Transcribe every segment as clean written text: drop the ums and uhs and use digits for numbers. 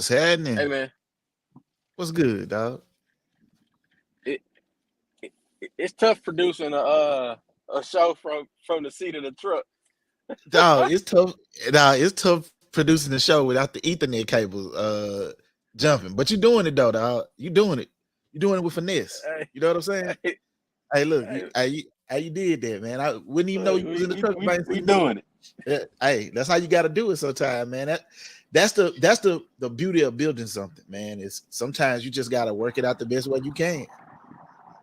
What's Hey happening? man, What's good, dog? it, it it's tough producing a show from the seat of the truck. Dog, it's tough. Dog, it's tough producing the show without the Ethernet cable jumping. But you doing it though, dog. You doing it. You doing it with finesse. Hey, You know what I'm saying? hey, Hey, look, hey, how you did that, man. I wouldn't even know look, you was we, in the we truck if we I ain't we see you. doing it. Yeah, hey, that's how you got to do it sometimes, man. That's the beauty of building something, man. Is sometimes you just got to work it out the best way you can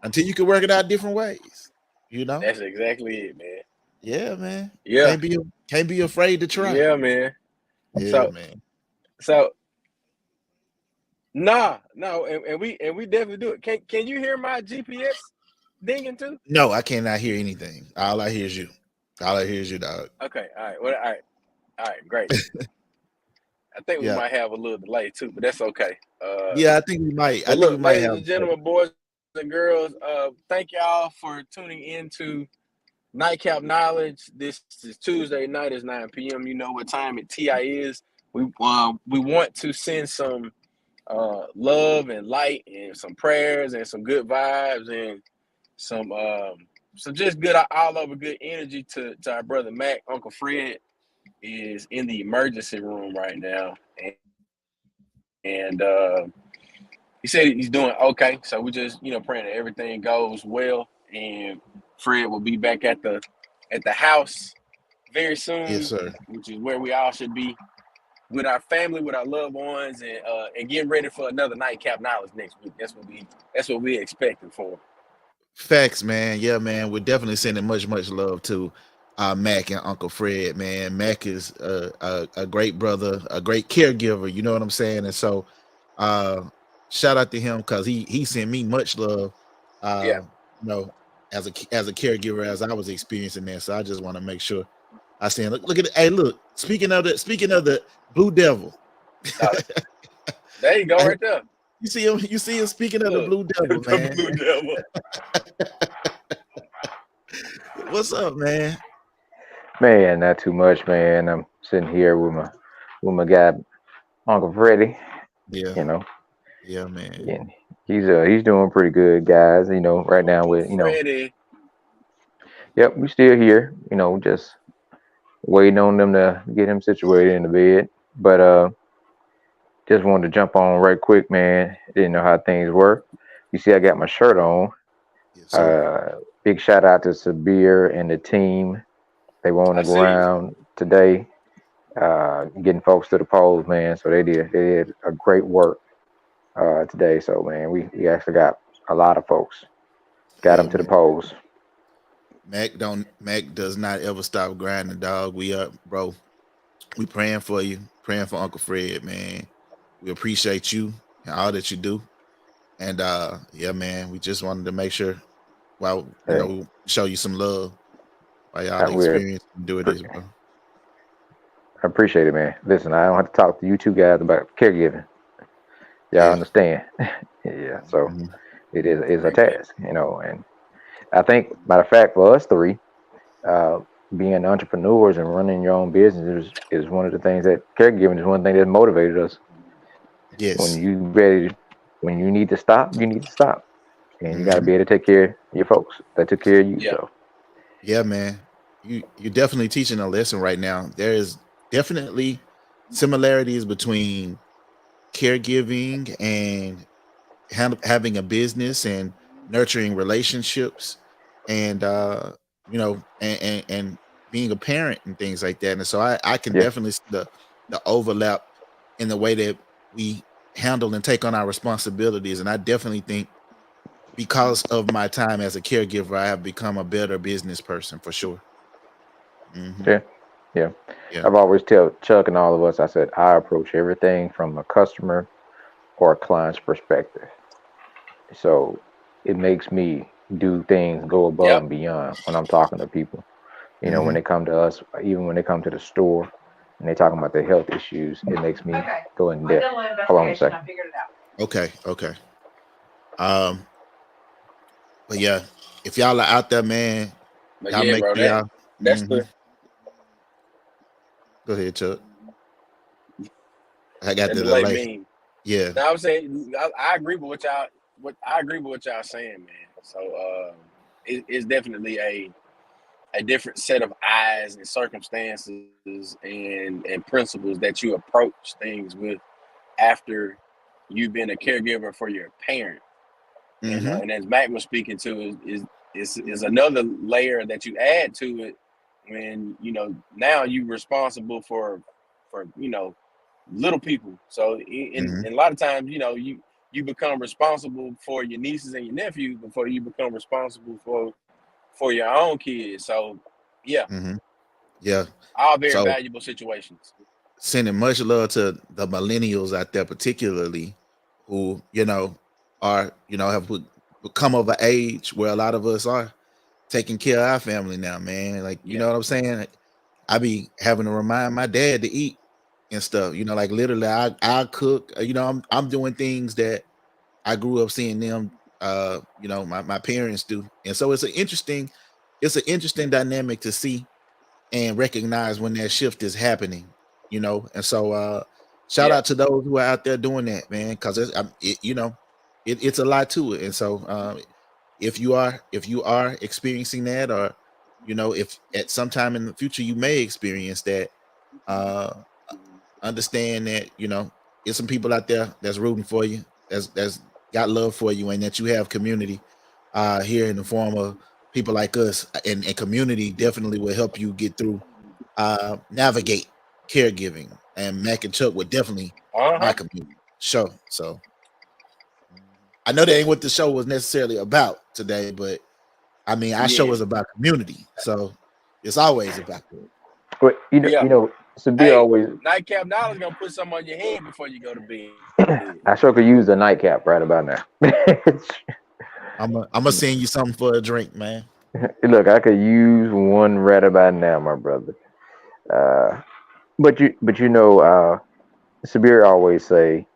until you can work it out different ways. You know? That's exactly it, man. Yeah, man. Yeah, Can't be afraid to try. yeah, man. Yeah, So man. so nah, no, and we definitely do it. Can you hear my GPS dinging too? No, I cannot hear anything. All I hear is you. All I hear is you, dog. Okay, all right, well, all right, great. I think we Yeah. might have a little delay too, but that's okay. Yeah, I think we might. I But think we look, might ladies have. and gentlemen, boys and girls, thank y'all for tuning into Nightcap Knowledge. This is Tuesday night. It's 9 p.m. You know what time it TI is. We want to send some love and light and some prayers and some good vibes and some just good all over good energy to our brother Mac. Uncle Fred is in the emergency room right now, and he said he's doing okay. So we just praying that everything goes well, and Fred will be back at the house very Yes, soon, sir. which is where we all should be with our family, with our loved ones, and getting ready for another nightcap knowledge next week. That's what we expecting for. Facts, man. Yeah, man. We're definitely sending much love to Mac and Uncle Fred, man. Mac is a great brother, a great caregiver. You know what I'm saying? And so, uh, shout out to him because he sent me much love. Yeah, You know, as a caregiver, as I was experiencing that. So I just want to make sure I send. Look at it. Hey, look. Speaking of the Blue Devil, uh, there you go, I, right there. you see him. You see him. Speaking of the Look, Blue Devil, the man. blue devil. What's up, man? Man, not too much, man. I'm sitting here with my guy Uncle Freddie. Yeah, You know, yeah, man. and he's doing pretty good, guys. Right now Uncle with Freddie. yep, we still here. Just waiting on them to get him situated in the bed. But just wanted to jump on right quick, man. Didn't know how things were. You see, I got my shirt on. Yes, sir. Big shout out to Sabir and the team. They were on I the see you. ground today, getting folks to the polls, man. So they did a great work today. So man, we actually got a lot of folks got Yeah, them to the man. polls. Mac does not ever stop grinding, dog. We up, bro. We praying for you, praying for Uncle Fred, man. We appreciate you and all that you do. And yeah, man, we just wanted to make sure while Hey, we show you some love while y'all I, we experience and do this, bro. I appreciate it, man. Listen, I don't have to talk to you two guys about caregiving. Y'all Yeah. understand? Yeah. So Mhm. it is a Amen. task, and I think, matter of fact, for us three, uh, being entrepreneurs and running your own business is one of the things that caregiving is one thing that motivated us. When Yes. you ready, when you need to stop, you need to stop, and you got to Hmm. be able to take care of your folks that took care of you. Yeah, So Yeah, man. You're definitely teaching a lesson right now. There is definitely similarities between caregiving and having a business and nurturing relationships and and being a parent and things like that. And so I can yeah, definitely see the overlap in the way that we handle and take on our responsibilities. And I definitely think because of my time as a caregiver, I have become a better business person for sure. Hmm. yeah, yeah. Yeah. I've always tell Chuck and all of us, I said I approach everything from a customer or a client's perspective. So it makes me do things, go above yep. and beyond when I'm talking to people. When Hmm. they come to us, even when they come to the store and they talking about their health issues, it makes me go in depth. Hold on a second. Okay. Okay. Um, but yeah, if y'all are out there, man, But y'all yeah, make bro, sure y'all. that's Hmm. the Go ahead, Chuck. I got that the delay delay. mean. Yeah. Now I'm saying I agree with what y'all I agree with what y'all saying, man. So it's definitely a different set of eyes and circumstances and principles that you approach things with after you've been a caregiver for your parent. Mm-hmm. And as Mac was speaking to is another layer that you add to it when now you're responsible for little people. So Mm-hmm. in a lot of times you become responsible for your nieces and your nephews before you become responsible for your own kids. So yeah, Mm-hmm. Yeah. all very So valuable situations. sending much love to the millennials out there, particularly who, are, have become of an age where a lot of us are taking care of our family now, man. Like, you Yeah, know what I'm saying? I be having to remind my dad to eat and stuff, like literally I cook, I'm doing things that I grew up seeing them, my parents do. And so it's an interesting dynamic to see and recognize when that shift is happening, And so shout yeah, out to those who are out there doing that, man, because it's a lot to it. And so if you are experiencing that, or if at some time in the future you may experience that, uh understand that there's some people out there that's rooting for you, that's got love for you, and that you have community here in the form of people like us, and community definitely will help you get through, navigate caregiving. And Mac and Chuck would definitely my uh-huh, community show. So I know that ain't what the show was necessarily about today, but I mean our show yeah, is about community, so it's always about that. But yeah. Sabir Hey, always. Nightcap Knowledge gonna put something on your head before you go to bed. I sure could use a nightcap right about now. I'm gonna send you something for a drink, man. Look, I could use one right about now, my brother. Uh, but Sabir always say,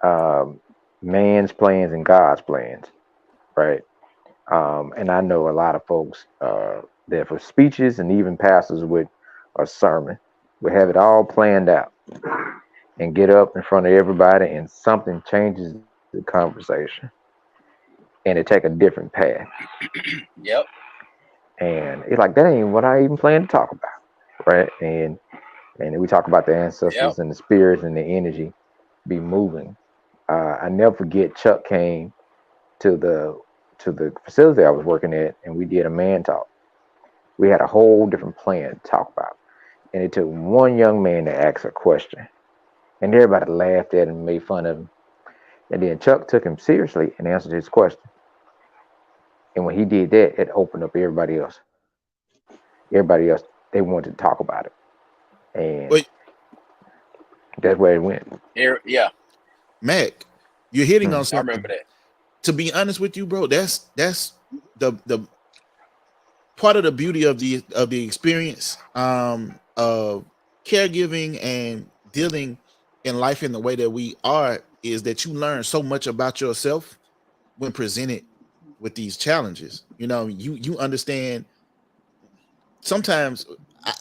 um, man's plans and God's plans, right? And I know a lot of folks that for speeches and even pastors with a sermon would have it all planned out and get up in front of everybody and something changes the conversation and it take a different path. Yep, And it's like that ain't what I even plan to talk about, right? And we talk about the yep, ancestors and the spirits and the energy be moving. I never forget Chuck came to the facility I was working at, and we did a man talk. We had a whole different plan to talk about, and it took one young man to ask a question, and everybody laughed at him and made fun of him. And then Chuck took him seriously and answered his question. And when he did that, it opened up everybody else. Everybody else, they wanted to talk about it, and But that's where it went. yeah. Mac, you're hitting Hmm. on I remember something. that. To be honest with you, bro, that's the part of the beauty of the experience, of caregiving and dealing in life in the way that we are, is that you learn so much about yourself when presented with these challenges. You understand. Sometimes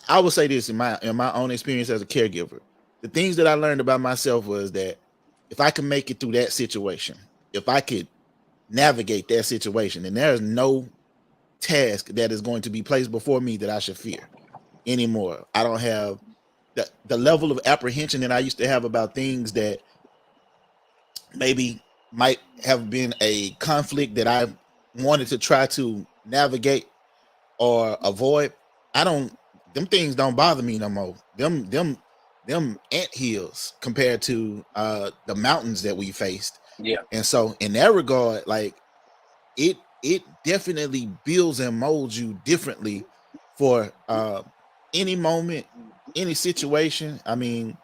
I would say this, in my own experience as a caregiver, the things that I learned about myself was that if I could make it through that situation, if I could navigate that situation, then there is no task that is going to be placed before me that I should fear anymore. I don't have the level of apprehension that I used to have about things that maybe might have been a conflict that I wanted to try to navigate or avoid. I don't Them things don't bother me no more. Them ant hills compared to the mountains that we faced. Yeah, And so in that regard, like it definitely builds and molds you differently for any moment, any situation. I mean,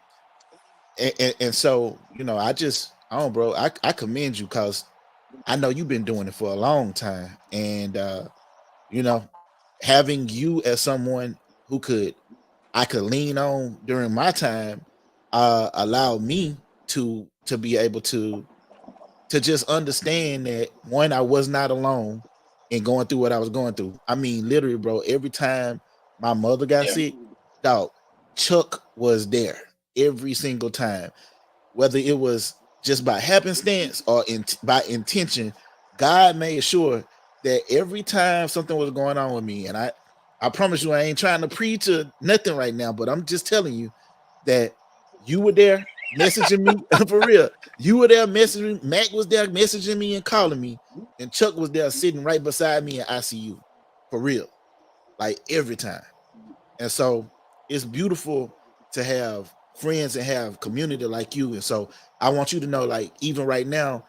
and so I don't, bro. I commend you, because I know you've been doing it for a long time, and you know, having you as someone who I could lean on during my time, allowed me to be able to just understand that, one, I was not alone in going through what I was going through. I mean, literally, bro, every time my mother got yeah, sick, dog, Chuck was there every single time. Whether it was just by happenstance or by intention, God made sure that every time something was going on with me, and I promise you, I ain't trying to preach or nothing right now, but I'm just telling you that you were there messaging me for real. You were there messaging. Mac was there messaging me and calling me, and Chuck was there sitting right beside me in ICU, for real, like every time. And so it's beautiful to have friends and have community like you. And so I want you to know, like, even right now,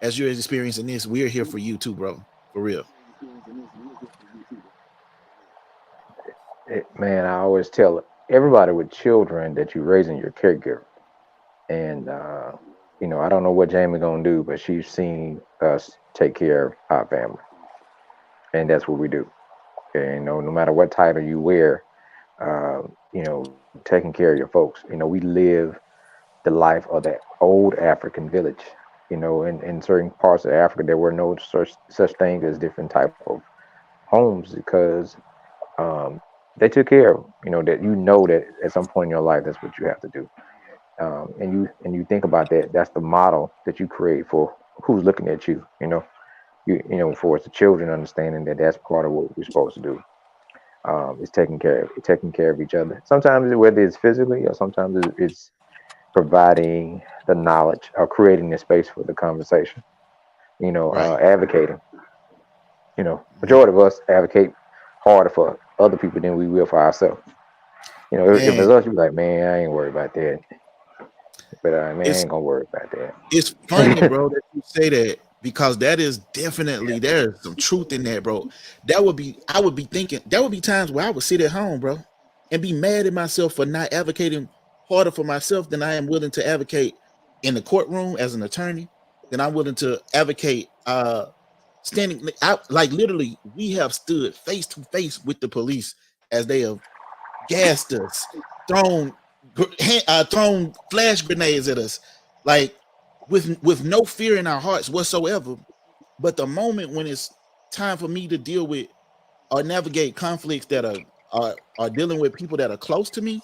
as you're experiencing this, we're here for you too, bro. For real. Man, I always tell everybody with children that you're raising your caregiver. And I don't know what Jamie gonna do, but she's seen us take care of our family, and that's what we do. Okay, no matter what title you wear, taking care of your folks. We live the life of that old African village. In certain parts of Africa, there were no such thing as different type of homes because they took care of that at some point in your life that's what you have to do. And you think about that. That's the model that you create for who's looking at you. For us, the children understanding that that's part of what we're supposed to do. Is taking care of each other. Sometimes whether it's physically or sometimes it's providing the knowledge or creating the space for the conversation. Right. Advocating. Majority of us advocate harder for other people than we will for ourselves. If Man, it's us, you be like, man, I ain't worried about that. But man, I it's ain't gonna worry about it's funny, that. bro, that you say that because that is definitely there's some truth in that, bro. I would be thinking there would be times where I would sit at home, bro, and be mad at myself for not advocating harder for myself than I am willing to advocate in the courtroom as an attorney, than I'm willing to advocate standing out. Like literally, we have stood face to face with the police as they have gassed us, thrown thrown flash grenades at us, like with no fear in our hearts whatsoever. But the moment when it's time for me to deal with or navigate conflicts that are dealing with people that are close to me,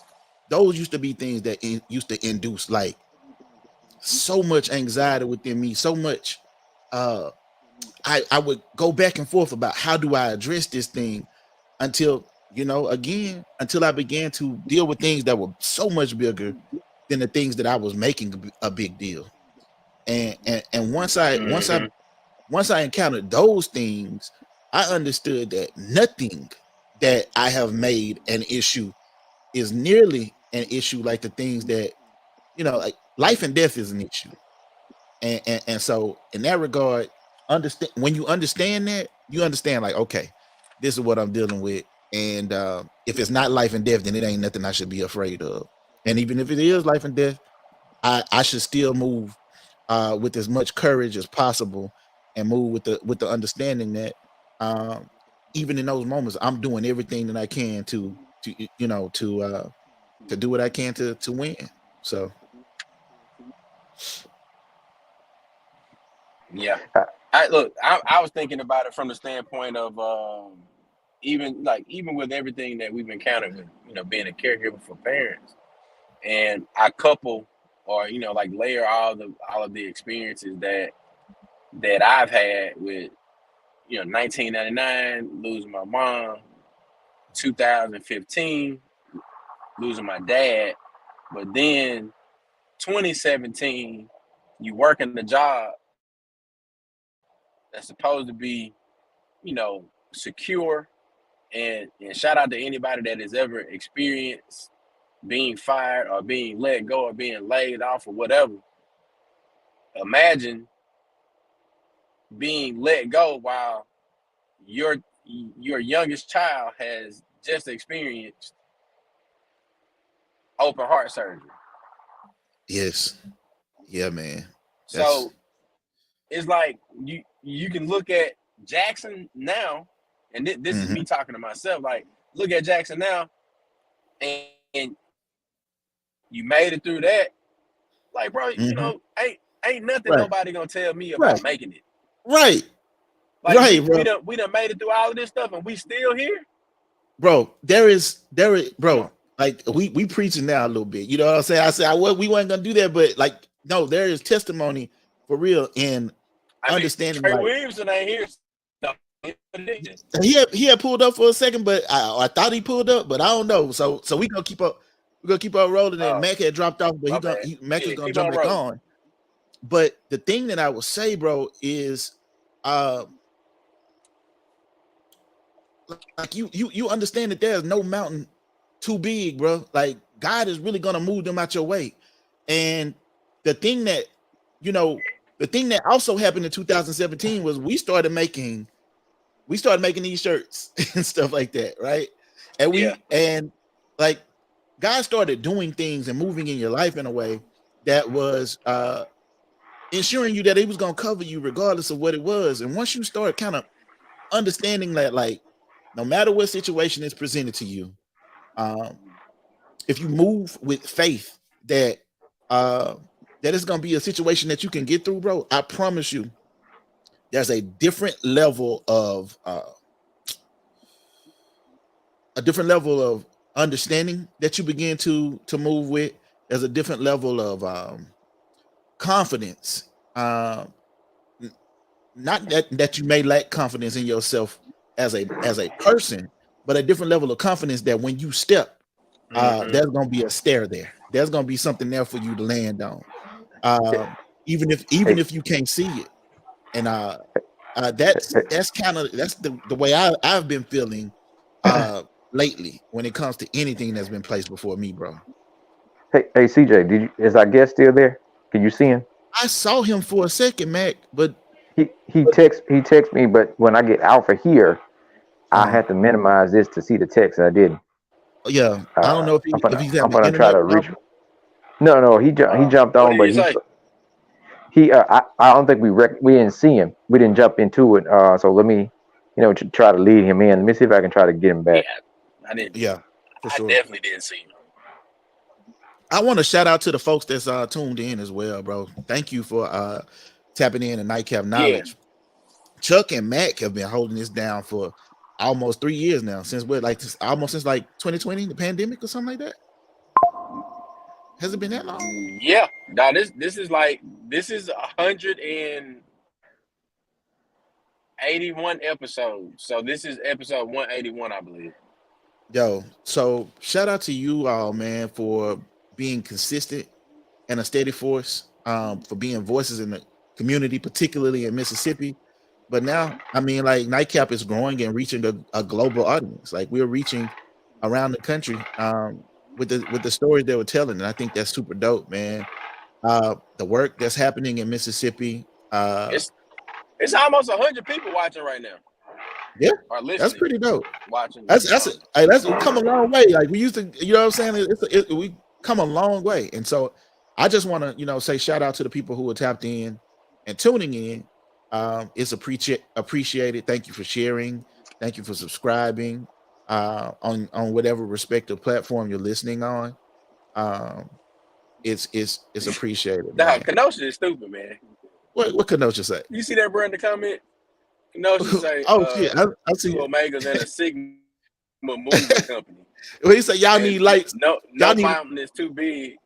those used to be things that used to induce like so much anxiety within me, so much. Uh, I would go back and forth about how do I address this thing until again until I began to deal with things that were so much bigger than the things that I was making a big deal. And Mm-hmm. once I encountered those things, I understood that nothing that I have made an issue is nearly an issue like the things that like life and death is an issue. And so in that regard, understand when you understand that, you understand like, okay, this is what I'm dealing with. And if it's not life and death, then it ain't nothing I should be afraid of. And even if it is life and death, I should still move with as much courage as possible and move with the understanding that um, even in those moments, I'm doing everything that I can to do what I can to win. So Yeah. I was thinking about it from the standpoint of even with everything that we've encountered with being a caregiver for parents, and I couple or like layer all of the experiences that I've had with 1999 losing my mom, 2015 losing my dad, but then 2017 you working the job that's supposed to be secure, and shout out to anybody that has ever experienced being fired or being let go or being laid off or whatever. Imagine being let go while your youngest child has just experienced open heart surgery. yes, yeah, man, that's So it's like you can look at Jackson now, and this is me mhm, talking to myself. Like, look at Jackson now, and you made it through that. Like, bro, mhm, ain't nothing right, nobody gonna tell me right, about making it. right, Like right, bro. we done made it through all of this stuff, and we still here. Bro, there is Come bro, on. like we preaching now a little bit. You know what I'm saying? I said we weren't gonna do that, but like no, there is testimony for real in I mean, understanding. Tré Like Williamson ain't here. So he had pulled up for a second, but I thought he pulled up, but I don't know. So we gonna keep up. We're gonna keep on rolling. And Mac had dropped off, but my bad. Mac is gonna Keep jump on back rolling. on. But the thing that I will say, bro, is like you understand that there's no mountain too big, bro. Like God is really gonna move them out your way. And the thing that also happened in 2017 was we started making these shirts and stuff like that, right? And like God started doing things and moving in your life in a way that was ensuring you that He was gonna cover you regardless of what it was. And once you start kind of understanding that, like, no matter what situation is presented to you, if you move with faith that that it's gonna be a situation that you can get through, bro, I promise you, there's a different level of understanding that you begin to move with. There's a different level of confidence. Not that you may lack confidence in yourself as a person, but a different level of confidence that when you step, there's gonna be a stair there. There's gonna be something there for you to land on, even if you can't see it. And that's the way I've been feeling lately when it comes to anything that's been placed before me, bro. Hey, CJ, is our guest still there? Can you see him? I saw him for a second, Mac, but he text me, but when I get out for here, I had to minimize this to see the text. I didn't. Yeah, I don't know if he's I'm having gonna try internet to reach. problem. No, he jumped on, but I don't think we didn't see him. We didn't jump into it. So let me, try to lead him in. Let me see if I can try to get him back. Yeah, I didn't. Yeah, for sure. I definitely didn't see him. I want to shout out to the folks that's tuned in as well, bro. Thank you for tapping in to Nightcap Knowledge. Yeah. Chuck and Mac have been holding this down for almost 3 years now, since 2020, the pandemic or something like that. Has it been that long? Yeah. Now this is 181 episodes. So this is episode 181, I believe. Yo, so shout out to you all, man, for being consistent and a steady force, for being voices in the community, particularly in Mississippi. But now, I mean, like, Nightcap is growing and reaching a global audience. Like, we're reaching around the country with the stories they were telling, and I think that's super dope, man. The work that's happening in Mississippi. It's almost 100 people watching right now. Yeah, or listening. That's pretty dope. Watching. That's come a long way. Like, we used to, you know what I'm saying? We come a long way, and so I just want to, say shout out to the people who are tapped in and tuning in. It's appreciated. Thank you for sharing. Thank you for subscribing on whatever respective platform you're listening on. It's appreciated. Nah, Kenosha is stupid, man. What Kenosha say? You see that, bro, in the comment? Kenosha say, shit, I see Omegas and a Sigma moving company. Well, he said y'all need lights. No mountain is too big.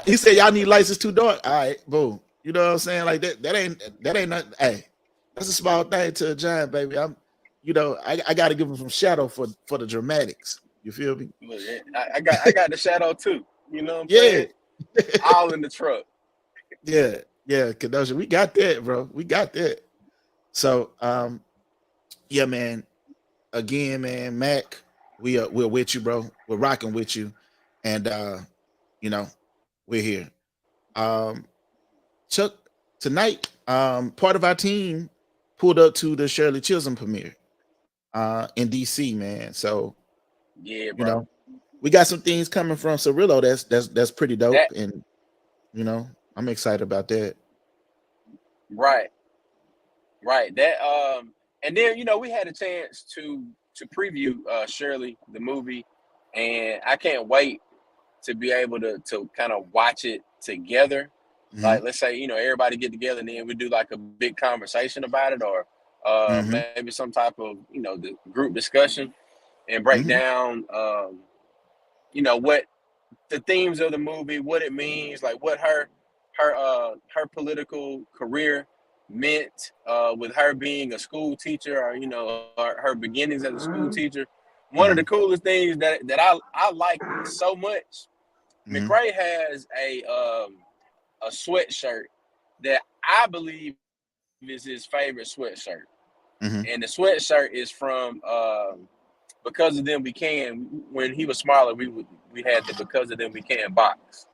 He said y'all need lights. It's too dark. All right, boom. You know what I'm saying? Like that ain't nothing. Hey, that's a small thing to a giant, baby. I got to give him some shadow for the dramatics. You feel me? Look, I got the shadow too. You know what I'm saying? All in the truck. Yeah, Kenosha, we got that, bro. We got that. So, yeah, man. Again, man, Mac, we're with you, bro. We're rocking with you, and we're here. Chuck, tonight, part of our team pulled up to the Shirley Chisholm premiere in DC, man. So, yeah, bro. We got some things coming from Cirillo that's pretty dope, and I'm excited about that. Right. That and then we had a chance to preview Shirley the movie, and I can't wait to be able to kind of watch it together. Mm-hmm. Like, let's say everybody get together and then we do like a big conversation about it, or maybe some type of the group discussion and break down what the themes of the movie, what it means, like what her political career meant, with her being a school teacher, or her beginnings as a school teacher. One of the coolest things that I like so much, McRae has a sweatshirt that I believe is his favorite sweatshirt, and the sweatshirt is from Because of Them We Can. When he was smaller, we had the Because of Them We Can box,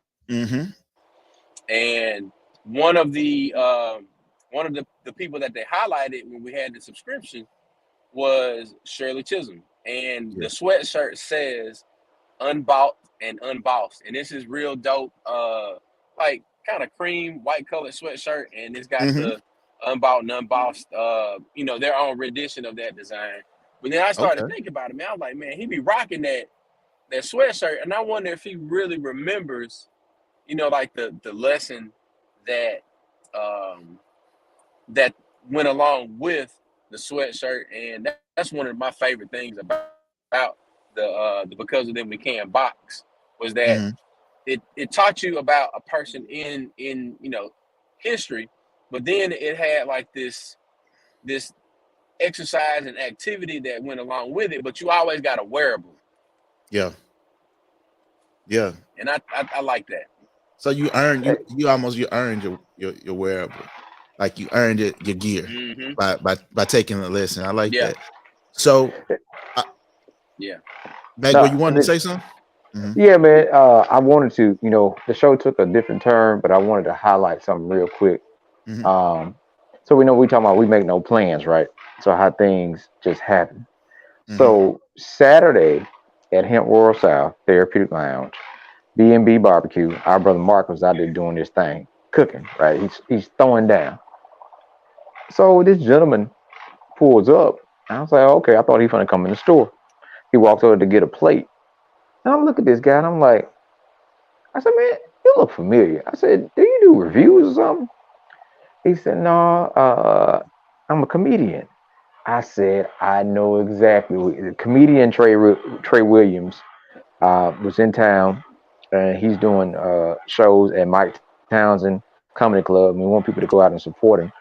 and one of the people that they highlighted when we had the subscription was Shirley Chisholm, and the sweatshirt says "Unbought and Unbossed," and this is real dope. Like kind of cream white colored sweatshirt, and it's got the unbought and unbossed, their own rendition of that design. But then I started thinking about it, man. I was like, man, he be rocking that sweatshirt, and I wonder if he really remembers, like the lesson that that went along with the sweatshirt, and that's one of my favorite things about the Because of Them We Can box, was that it taught you about a person in history, but then it had like this exercise and activity that went along with it, but you always got a wearable. Yeah. And I like that. So you earned you earned your wearable, like you earned your gear by taking the lesson. I like that. So, Maggo, you wanted to say something? Yeah, man. I wanted to, the show took a different turn, but I wanted to highlight something real quick. So we talking about we make no plans, right? So how things just happen. So Saturday at Hemp World South Therapeutic Lounge, B&B Barbecue, our brother Mark was out there doing this thing, cooking, right? He's throwing down. So this gentleman pulls up, and I was like, okay, I thought he was gonna come in the store. He walks over to get a plate. And I look at this guy, and I'm like, I said, man, you look familiar. I said, do you do reviews or something? He said, no, I'm a comedian. I said, I know exactly. The comedian Tré Williams was in town, and he's doing shows at Mike Townsend Comedy Club, and we want people to go out and support him.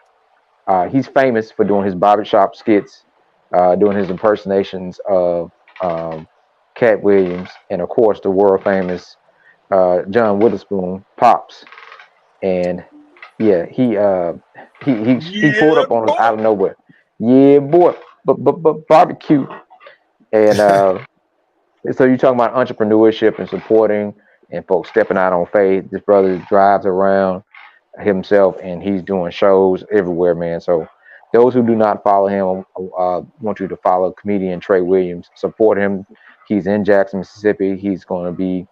He's famous for doing his barbershop skits, doing his impersonations of Cat Williams, and of course the world famous John Witherspoon, Pops. And yeah, he pulled up on us out of nowhere. Yeah, boy, but barbecue. And so you're talking about entrepreneurship and supporting and folks stepping out on faith. This brother drives around himself and he's doing shows everywhere, man. So those who do not follow him, want you to follow comedian Tré Williams. Support him. He's in Jackson, Mississippi. He's going to be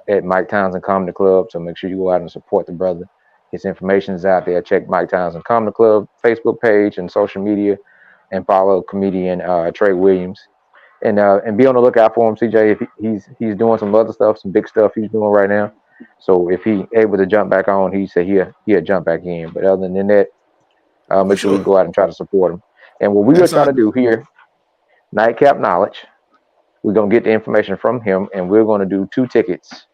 at Mike Townsend Comedy Club. So make sure you go out and support the brother. His information is out there. Check Mike Townsend Comedy Club Facebook page and social media, and follow comedian Tré Williams. And be on the lookout for him, CJ. If he's doing some other stuff, some big stuff he's doing right now. So if he able to jump back on, he said he'll jump back in. But other than that, make sure we go out and try to support him. And what we're trying to do here, Nightcap Knowledge, we're gonna get the information from him, and we're gonna do 2 tickets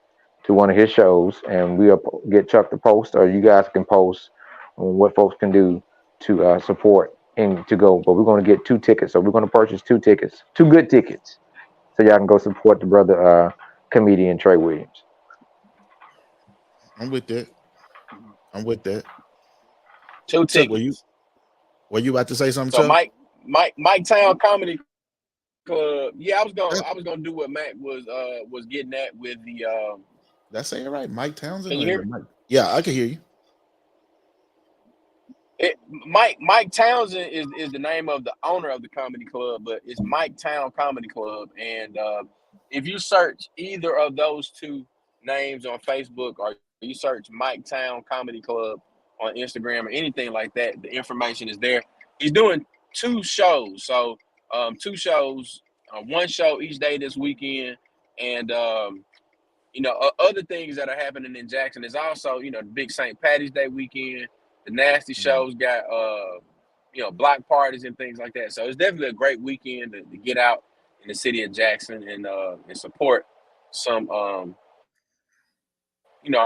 to one of his shows, and we'll get Chuck to post, or you guys can post on what folks can do to support and to go. But we're going to get 2 tickets, so we're going to purchase 2 tickets, 2 good tickets, so y'all can go support the brother comedian Tré Williams. I'm with that. 2 tickets. Were you about to say something? So Chuck? Mike Town Comedy Club. Yeah, I was gonna do what Mac was getting at with the. That's saying right, Mike Townsend. Can you hear me? Yeah, I can hear you. Mike Townsend is the name of the owner of the comedy club, but it's Mike Town Comedy Club. And if you search either of those 2 names on Facebook, or you search Mike Town Comedy Club on Instagram or anything like that, the information is there. He's doing 2 shows, so 2 shows, 1 show each day this weekend, and other things that are happening in Jackson is also, the big St. Patty's Day weekend. The Nasty shows got, block parties and things like that. So it's definitely a great weekend to get out in the city of Jackson and support some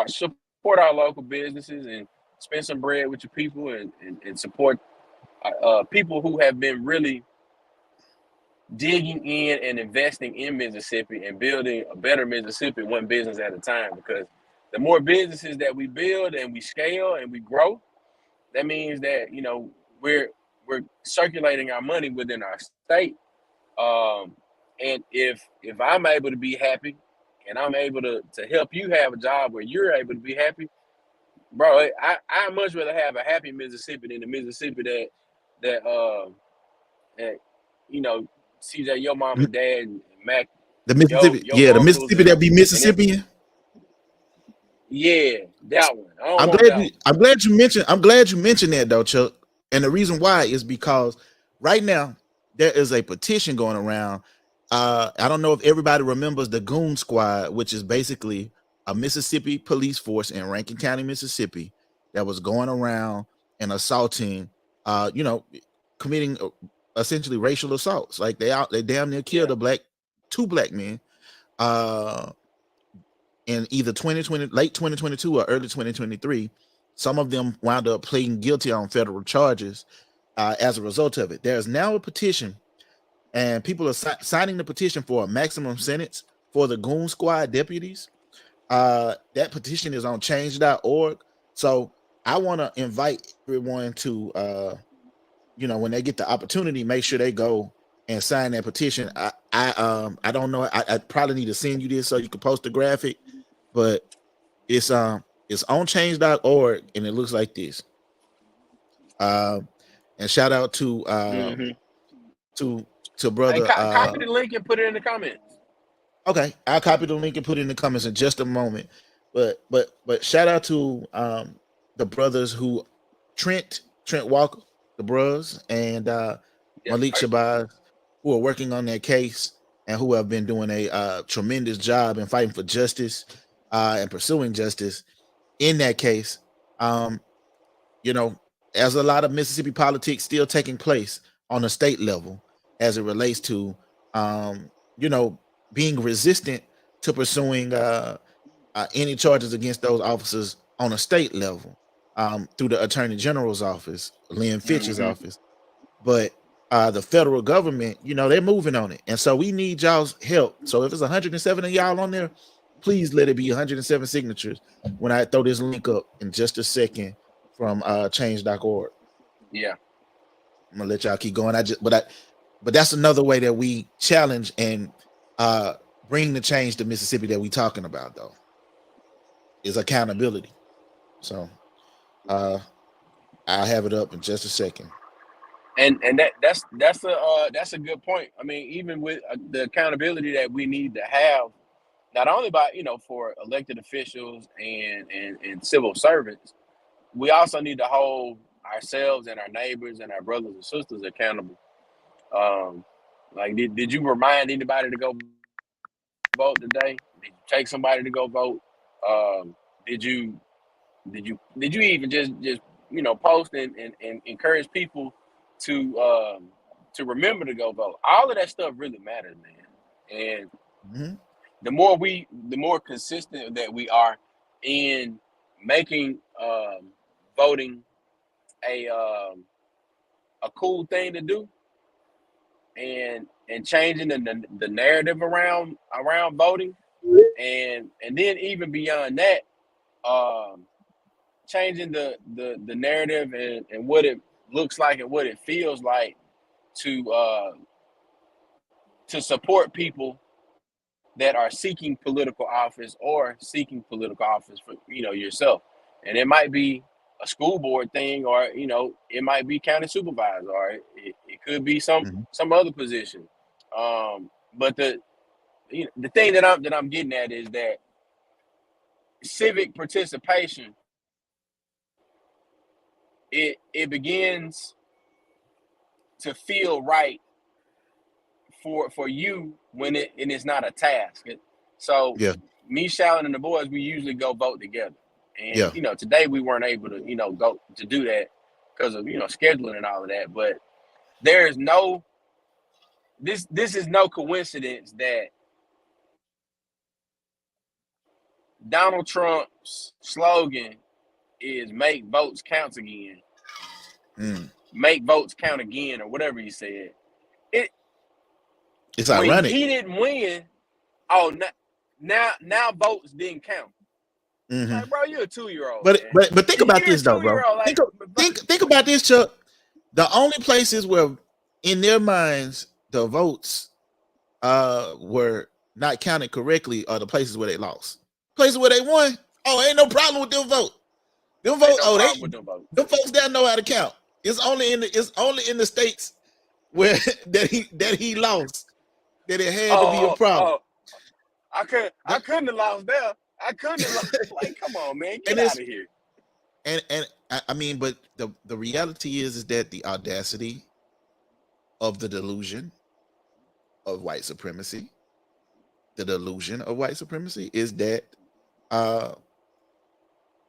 support our local businesses and spend some bread with your people and support people who have been really digging in and investing in Mississippi and building a better Mississippi one business at a time. Because the more businesses that we build and we scale and we grow, that means that we're circulating our money within our state. And if I'm able to be happy and I'm able to help you have a job where you're able to be happy, bro, I much rather have a happy Mississippi than the Mississippi that CJ, your mom and dad and Mac, The Mississippi, your yeah, the uncles Mississippi that be and them. Mississippian. Yeah, that one. I don't I'm want glad that you. one. I'm glad you mentioned that though, Chuck. And the reason why is because right now there is a petition going around. I don't know if everybody remembers the Goon Squad, which is basically a Mississippi police force in Rankin County, Mississippi, that was going around and assaulting, committing essentially racial assaults. Like they damn near killed two black men. In either 2020, late 2022 or early 2023, some of them wound up pleading guilty on federal charges as a result of it. There's now a petition, and people are signing the petition for a maximum sentence for the Goon Squad deputies. That petition is on change.org. So I want to invite everyone to, when they get the opportunity, make sure they go and sign that petition. I don't know. I probably need to send you this so you can post the graphic. But it's on change.org and it looks like this. And shout out to brother. Copy the link and put it in the comments. Okay, I'll copy the link and put it in the comments in just a moment. But shout out to the brothers who Trent Walker, the bros, and Malik Shabazz, who are working on that case and who have been doing a tremendous job in fighting for justice. And pursuing justice in that case. As a lot of Mississippi politics still taking place on the state level as it relates to, being resistant to pursuing any charges against those officers on a state level through the Attorney General's office, Lynn Fitch's office. But the federal government, they're moving on it. And so we need y'all's help. So if it's 107 of y'all on there, please let it be 107 signatures when I throw this link up in just a second from change.org. Yeah. I'm gonna let y'all keep going. But that's another way that we challenge and bring the change to Mississippi that we talking about though, is accountability. So I'll have it up in just a second. And that's a good point. I mean, even with the accountability that we need to have, not only by for elected officials and civil servants, we also need to hold ourselves and our neighbors and our brothers and sisters accountable. Like, did you remind anybody to go vote today? Did you take somebody to go vote? Did you even just post and encourage people to remember to go vote? All of that stuff really matters, man. And the more consistent that we are in making voting a cool thing to do, and changing the narrative around voting, and then even beyond that, changing the narrative and what it looks like and what it feels like to support people that are seeking political office or seeking political office for yourself. And it might be a school board thing, or it might be county supervisor, or it could be some other position. But the thing that I'm getting at is that civic participation, it begins to feel right for you when it's not a task. So me, Shallon, and the boys, we usually go vote together. And today we weren't able to go to do that because of scheduling and all of that. But there is no this is no coincidence that Donald Trump's slogan is "Make votes count again." Make votes count again, or whatever he said. It's when ironic. he didn't win. Now votes didn't count. Like, bro, you're a 2-year-old. But think about this though, bro. Like, think about this, Chuck. The only places where, in their minds, the votes were not counted correctly are the places where they lost. Places where they won, oh, ain't no problem with them vote. Them vote, them folks down know how to count. It's only in the states where that he lost that it had to be a problem. I couldn't have lost there. I couldn't have lost. Like, come on, man, get out of here. And I mean, but the reality is that the audacity of the delusion of white supremacy, is that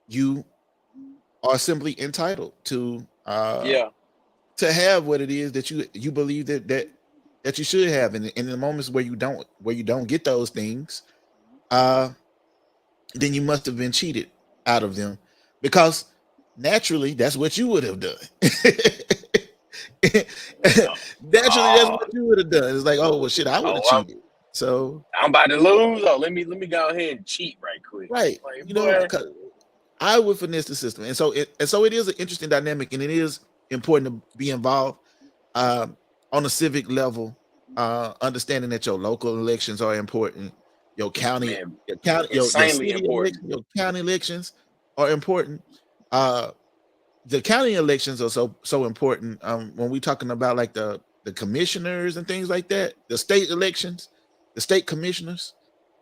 you are simply entitled to have what it is that you believe that you should have, and in the moments where you don't get those things, then you must have been cheated out of them, because naturally that's what you would have done. Naturally, that's what you would have done. It's like, oh well, shit, I would have cheated. So I'm about to lose. Oh, let me go ahead and cheat right quick. Right, like, you know, I would finesse the system, and so it is an interesting dynamic, and it is important to be involved on a civic level, understanding that your local elections are important. Your county, your city elections, your county elections are important. The county elections are so important. When we're talking about like the commissioners and things like that, the state elections, the state commissioners,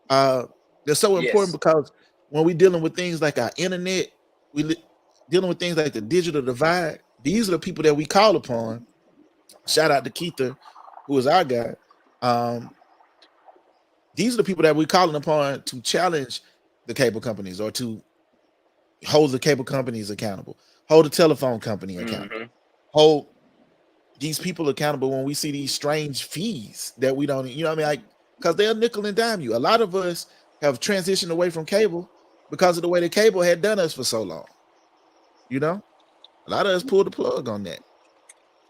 they're so important because when we're dealing with things like our internet, dealing with things like the digital divide. These are the people that we call upon. Shout out to Keitha, who is our guy. These are the people that we're calling upon to challenge the cable companies, or to hold the cable companies accountable, hold the telephone company accountable, hold these people accountable when we see these strange fees that we don't, you know what I mean? Like, because they'll nickel and dime you. A lot of us have transitioned away from cable because of the way the cable had done us for so long. You know, a lot of us pulled the plug on that.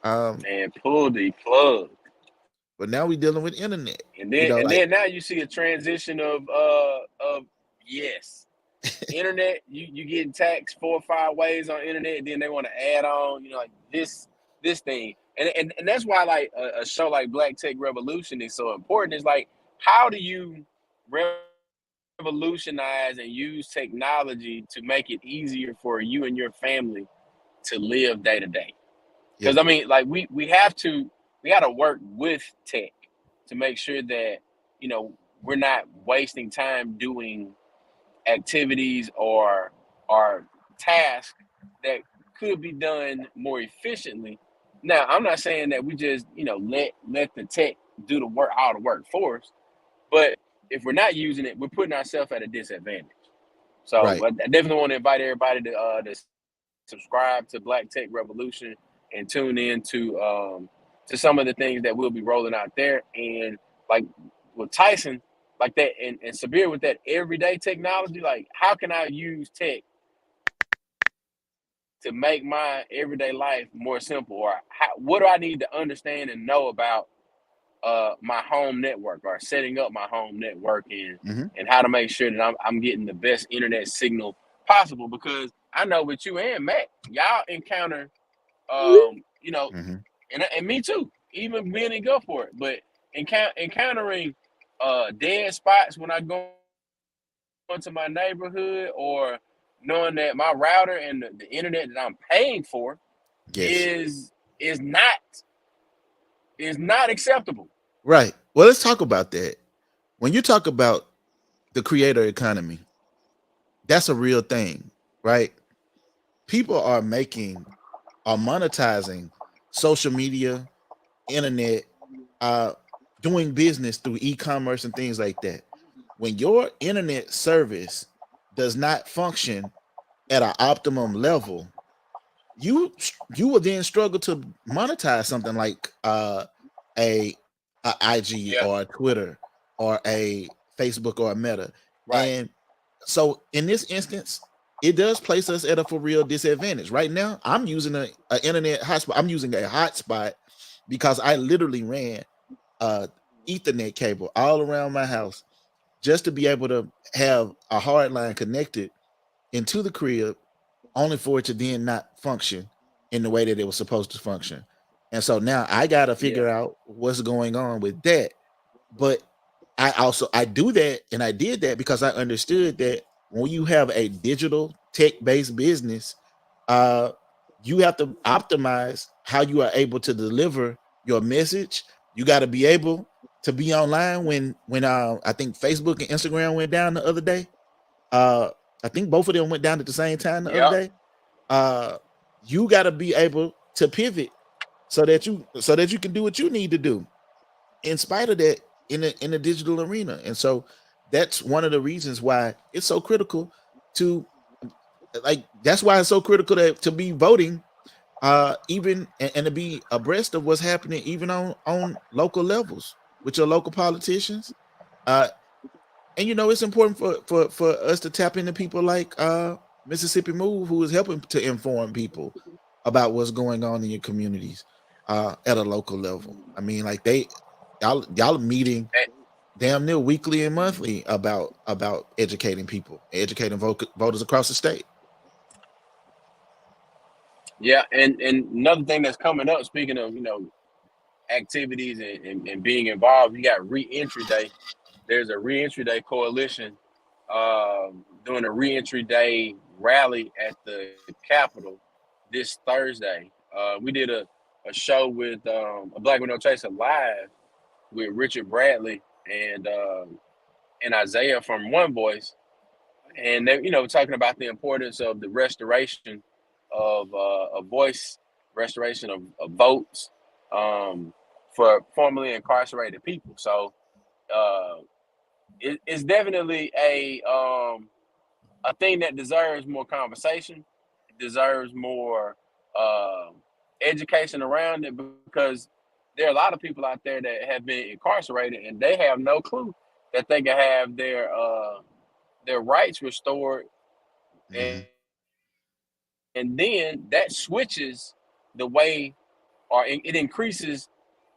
And pull the plug. But now we're dealing with internet, and then then now you see a transition of internet. You getting taxed 4 or 5 ways on internet. Then they want to add on, you know, like this thing, and that's why like a show like Black Tech Revolution is so important. It's like, how do you revolutionize and use technology to make it easier for you and your family to live day to day? Because I mean, like we got to work with tech to make sure that, you know, we're not wasting time doing activities or tasks that could be done more efficiently. Now, I'm not saying that we just, you know, let the tech do all the work for us, but if we're not using it, we're putting ourselves at a disadvantage. So I definitely want to invite everybody to subscribe to Black Tech Revolution and tune in to some of the things that we'll be rolling out there. And like with Tyson, like that, and Sabir with that everyday technology, like how can I use tech to make my everyday life more simple? Or what do I need to understand and know about my home network, or setting up my home network, and how to make sure that I'm getting the best internet signal possible? Because I know with you and Matt, y'all encounter you know, and me too, even being in Gulfport, but encountering dead spots when I go into my neighborhood, or knowing that my router and the internet that I'm paying for is not acceptable. Right. Well, let's talk about that. When you talk about the creator economy, that's a real thing, right? People are monetizing social media, internet, doing business through e-commerce and things like that. When your internet service does not function at an optimum level, you will then struggle to monetize something like a IG or a Twitter or a Facebook or a Meta. And So in this instance, it does place us at a for real disadvantage. Right now, I'm using a internet hotspot. I'm using a hotspot because I literally ran a Ethernet cable all around my house just to be able to have a hard line connected into the crib, only for it to then not function in the way that it was supposed to function. And so now I got to Yeah. figure out what's going on with that. But I do that, and I did that because I understood that when you have a digital tech-based business, uh you have to optimize how you are able to deliver your message. You got to be able to be online when I think Facebook and Instagram went down the other day. uh I think both of them went down at the same time the other Yep. day. uh you got to be able to pivot so that you can do what you need to do in spite of that in the digital arena. And so that's one of the reasons why it's so critical to, like, that's why it's so critical to be voting, even and to be abreast of what's happening even on local levels with your local politicians. uh and it's important for us to tap into people like Mississippi Move, who is helping to inform people about what's going on in your communities at a local level. I mean, like, y'all are meeting And, damn near weekly and monthly about educating people, educating voters across the state. yeah, and another thing that's coming up, speaking of activities and being involved, you got Reentry Day. There's a Reentry Day coalition doing a Reentry Day rally at the Capitol this Thursday. We did a show with a Black Widow Chaser live with Richard Bradley and Isaiah from One Voice, and they talking about the importance of the restoration of a voice, restoration of votes for formerly incarcerated people. So uh, it's definitely a thing that deserves more conversation. It deserves more uh, education around it, because there are a lot of people out there that have been incarcerated and they have no clue that they can have their rights restored, and, Hmm. and then that switches the way, or it increases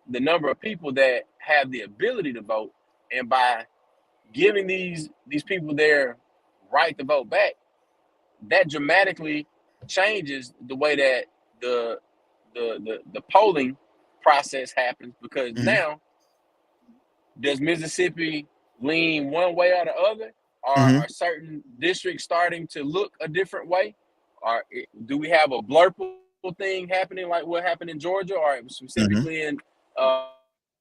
the number of people that have the ability to vote, and by giving these people their right to vote back, that dramatically changes the way that the polling process happens, because Hmm. now, does Mississippi lean one way or the other? Hmm. Are certain districts starting to look a different way? Or do we have a blurple thing happening like what happened in Georgia, or Hmm. specifically in uh,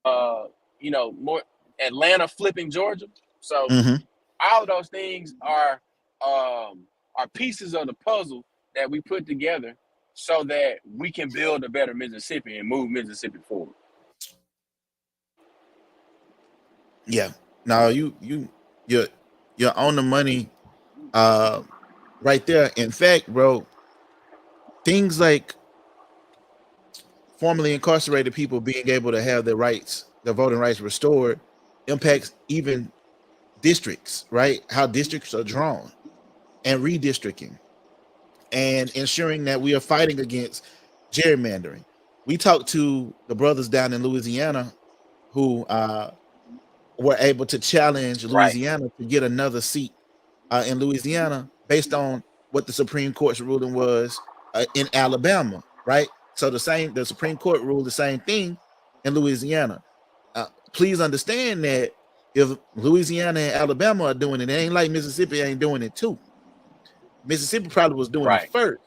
more Atlanta flipping Georgia? So Hmm. all of those things are pieces of the puzzle that we put together so that we can build a better Mississippi and move Mississippi forward. Yeah. No, you're you're on the money, uh, right there. In fact, bro, things like formerly incarcerated people being able to have their voting rights restored, impacts even districts, right? How districts are drawn and redistricting, and ensuring that we are fighting against gerrymandering. We talked to the brothers down in Louisiana who were able to challenge Right. Louisiana to get another seat in Louisiana based on what the Supreme Court's ruling was in Alabama, right? So the Supreme Court ruled the same thing in Louisiana. Please understand that if Louisiana and Alabama are doing it, it ain't like Mississippi ain't doing it too. Mississippi probably was doing it Right. first.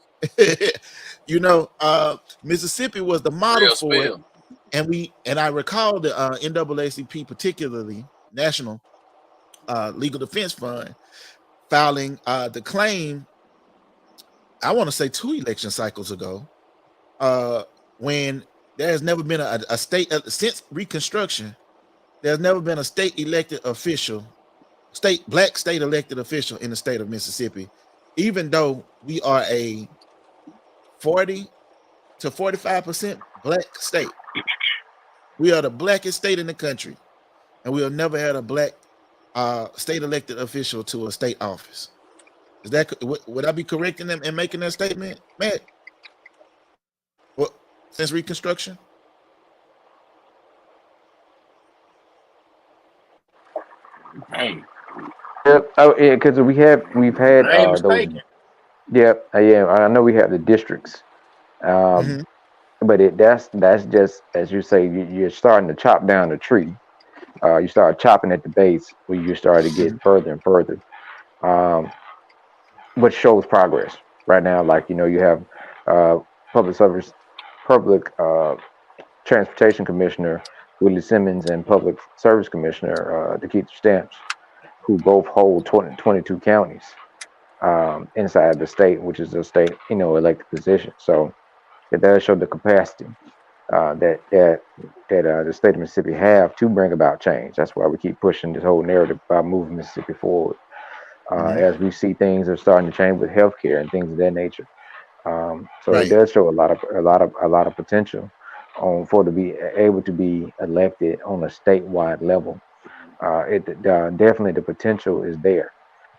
Mississippi was the model Real for it, spill. and I recall the NAACP, particularly National Legal Defense Fund, filing the claim, I want to say 2 election cycles ago, uh, when there has never been a state since Reconstruction. There's never been a black state elected official in the state of Mississippi, even though we are a 40 to 45% black state. We are the blackest state in the country, and we have never had a black state elected official to a state office. Is that would I be correct in them in making that statement, Matt? What since Reconstruction? Hey, Yep. Oh, yeah, because we've had I ain't those. mistaken. Yep. Yeah, I know we have the districts. Um, Mm-hmm. but that's just as you say, you're starting to chop down the tree. You start chopping at the base where you start to get further and further. Um, which shows progress right now. Like you have uh, public service, public transportation commissioner Willie Simmons and public service commissioner Keith Stamps, who both hold 22 counties inside the state, which is a state elected position. So it does show the capacity that the state of Mississippi have to bring about change. That's why we keep pushing this whole narrative about moving Mississippi forward. Mm-hmm. As we see things are starting to change with healthcare and things of that nature. So it Right. does show a lot of potential for to be able to be elected on a statewide level. It definitely the potential is there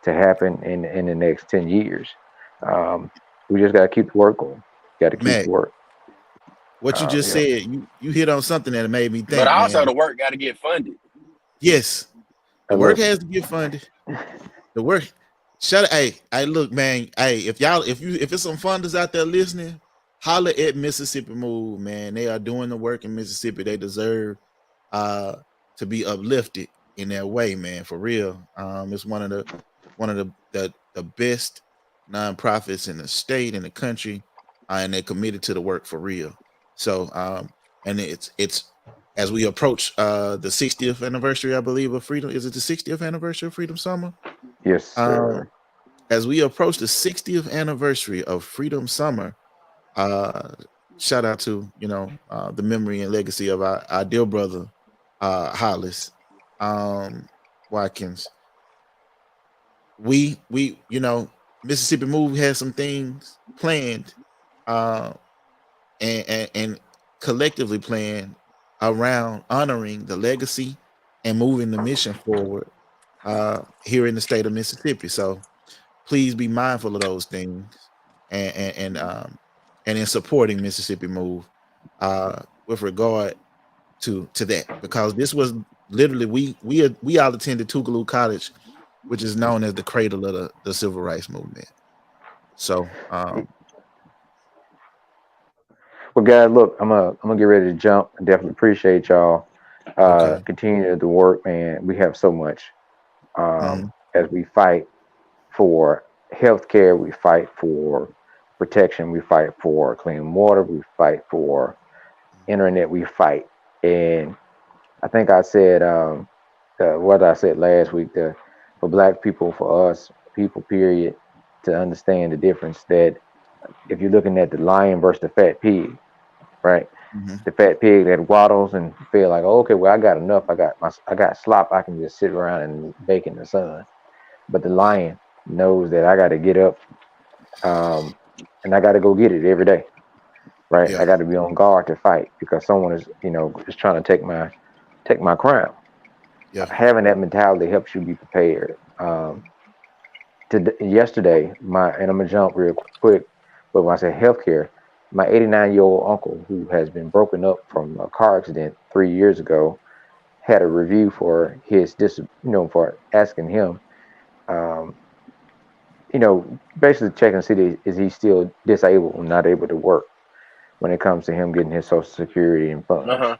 to happen in the next 10 years. Um, we just got to keep the work going. Got to keep the Mac, work. what you just Yeah. said, you hit on something that made me But think, also man. the work got to get funded. Yes, I the work love it. has to get funded. The work. Hey, look, man. Hey, if it's some funders out there listening, holler at Mississippi Move, man. They are doing the work in Mississippi. They deserve uh to be uplifted in that way, man. For real. It's one of the best nonprofits in the state in the country, and they're committed to the work for real. So, and it's as we approach the 60th anniversary, I believe, of Freedom. Is it the 60th anniversary of Freedom Summer? Yes, Um, sir. as we approach the 60th anniversary of Freedom Summer, uh, shout out to the memory and legacy of our dear brother Hollis Watkins. We Mississippi Move has some things planned, uh, and collectively planned around honoring the legacy and moving the mission forward here in the state of Mississippi. So please be mindful of those things and in supporting Mississippi Move with regard to that, because this was literally we all attended Tougaloo College, which is known as the cradle of the civil rights movement. So Well, guys, look, I'm gonna get ready to jump. I definitely appreciate y'all. okay. Continue the work, man. We have so much Hmm. as we fight for healthcare, we fight for protection, we fight for clean water, we fight for internet, we fight. And I think I said what I said last week, for black people, for us, people, period, to understand the difference that if you're looking at the lion versus the fat pig, right? Hmm. The fat pig that waddles and feel like, oh, okay, well, I got enough. I got slop. I can just sit around and bake in the sun. But the lion knows that I got to get up, um, and I got to go get it every day, right? I Yeah. got to be on guard to fight because someone is trying to take my crown. Yeah. Having that mentality helps you be prepared. Yesterday, and I'm gonna jump real quick, but when I say healthcare, my 89-year-old uncle who has been broken up from a car accident 3 years ago had a review for for asking him, um, basically checking to see is he still disabled and not able to work when it comes to him getting his Social Security and Uh funds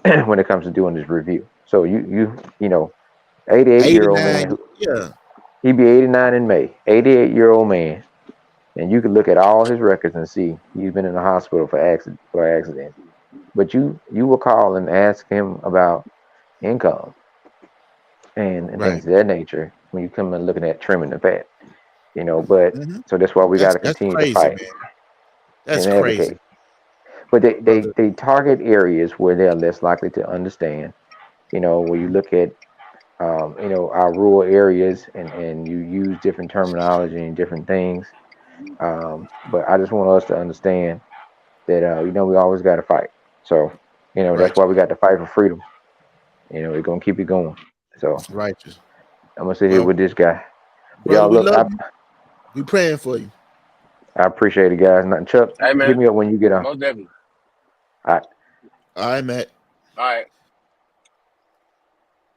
huh. when it comes to doing his review. So 88-year-old man 89. Yeah. he'd be 89 in May. 88-year-old man, and you can look at all his records and see he's been in the hospital for accidents. But you will call and ask him about income and Right. things of that nature when you come and looking at trimming the fat. But Hmm. so that's why we got to That's continue to crazy, fight man. That's and crazy, advocate. But brother. they target areas where they're less likely to understand. Where you look at our rural areas and you use different terminology and different things. But I just want us to understand that we always got to fight. So that's why Righteous. we got to fight for freedom. We're gonna keep it going. So Righteous. I'm gonna sit here Well, with this guy. brother, Y'all we look, love you. We praying for you. I appreciate it, guys. Nothing, Chuck. Hey Hit man, me up when you get on. most definitely. All right. All right, Matt. All right,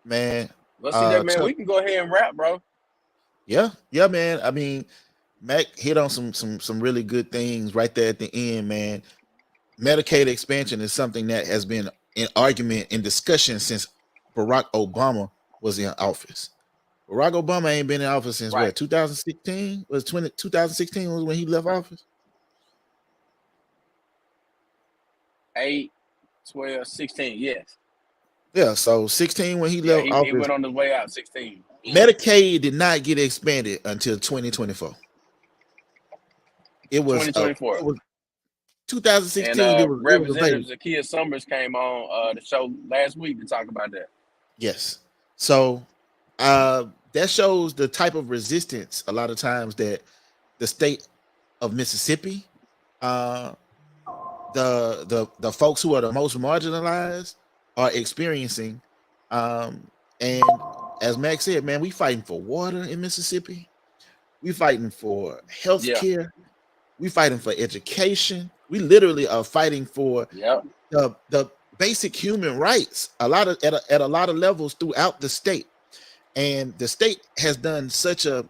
Man. let's see that, man. Chuck, We can go ahead and wrap, bro. yeah, man. I mean, Mac hit on some really good things right there at the end, man. Medicaid expansion is something that has been in argument and discussion since Barack Obama was in office. Barack Obama ain't been in office since Right. what, 2016? Was 2016 was when he left office? 8, 12, 16. Yes. Yeah, so 16 when he Yeah, left he office. went on his way out. 16. Medicaid did not get expanded until 2024. It was 2024. it was And 2016. It was Representative available. Zakiya Summers came on the show last week to talk about that. Yes. So that shows the type of resistance a lot of times that the state of Mississippi, uh, the folks who are the most marginalized are experiencing. And as Max said, man, we fighting for water in Mississippi. We fighting for health Yeah. care. We fighting for education. We literally are fighting for Yep. the basic human rights. A lot of at a lot of levels throughout the state, and the state has done such a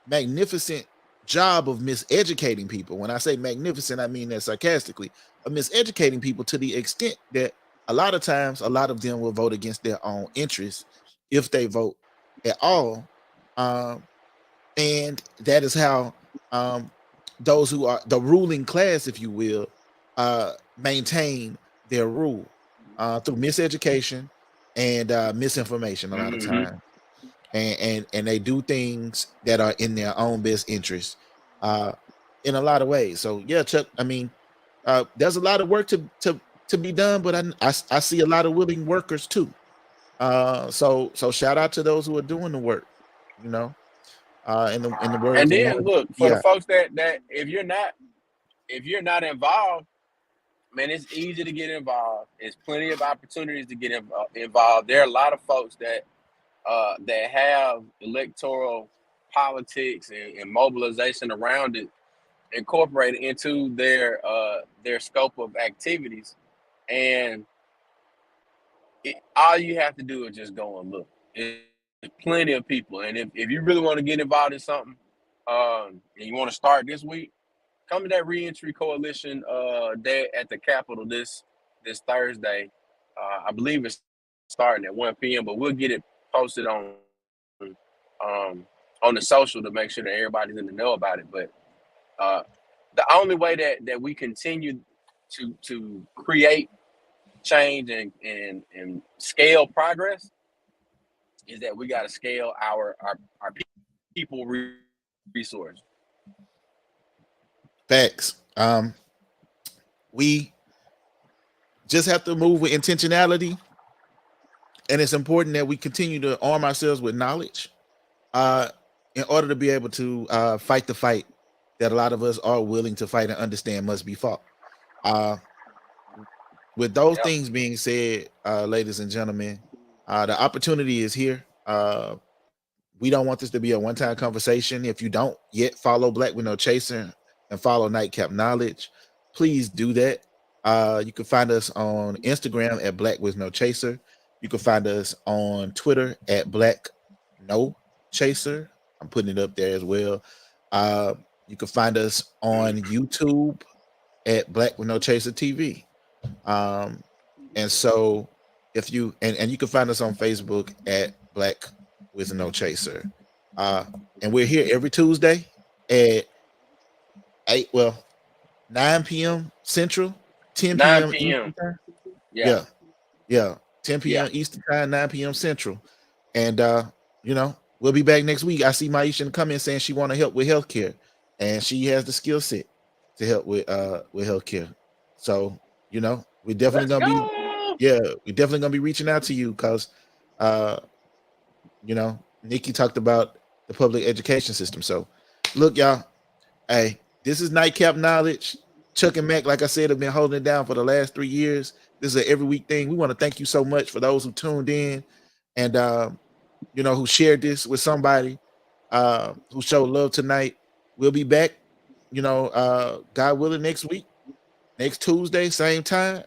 magnificent job of miseducating people. When I say magnificent, I mean that sarcastically, of miseducating people to the extent that a lot of times, a lot of them will vote against their own interests if they vote at all. And that is how those who are the ruling class, if you will, maintain their rule through miseducation and misinformation a lot of times. And they do things that are in their own best interest in a lot of ways. So yeah, Chuck, I mean, there's a lot of work to be done, but I see a lot of willing workers too. So shout out to those who are doing the work, you know. In the words And of then one, look for the yeah, folks that if you're not involved, man, it's easy to get involved. There's plenty of opportunities to get involved. There are a lot of folks that have electoral politics and mobilization around it incorporated into their scope of activities, and all you have to do is just go and look. There's plenty of people, and if you really want to get involved in something, and you want to start this week, come to that Reentry Coalition day at the Capitol this Thursday. I believe it's starting at 1 p.m., but we'll get it posted on the social to make sure that everybody's in the know about it. But the only way that we continue to create change and scale progress is that we got to scale our people resource. facts. We just have to move with intentionality, and it's important that we continue to arm ourselves with knowledge in order to be able to fight the fight that a lot of us are willing to fight and understand must be fought. With those Yep. things being said, ladies and gentlemen, the opportunity is here. We don't want this to be a one-time conversation. If you don't yet follow Black with No Chaser and follow Nightcap Knowledge, please do that. You can find us on Instagram at Black with No Chaser. You can find us on Twitter at Black No Chaser. I'm putting it up there as well. You can find us on YouTube at Black with No Chaser TV. And so if you and you can find us on Facebook at Black with No Chaser. And we're here every Tuesday at 9 p.m. Central, 10 9 p.m. p.m. Eastern time. Yeah. 10 p.m. Eastern time, 9 p.m. Central. And we'll be back next week. I see Maisha in the comments saying she want to help with healthcare, and she has the skill set to help with healthcare. So, we're definitely Let's gonna go. we're definitely gonna be reaching out to you because Nikki talked about the public education system. So look, y'all, hey, this is Nightcap Knowledge. Chuck and Mac, like I said, have been holding it down for the last 3 years. This is an every week thing. We want to thank you so much for those who tuned in and who shared this with somebody who showed love tonight. We'll be back, God willing, next week, next Tuesday, same time,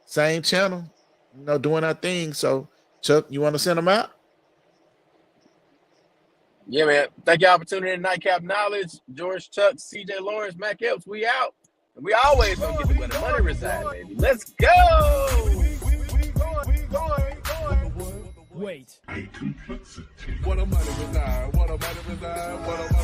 same channel, doing our thing. So, Chuck, you want to send them out? Yeah, man. Thank y'all for tuning in to Nightcap Knowledge. George, Chuck, CJ Lawrence, Mac Epps, we out. And we always gonna get to where the money resides, baby. Let's go! Wait. What a money reside, what a money reside, what a money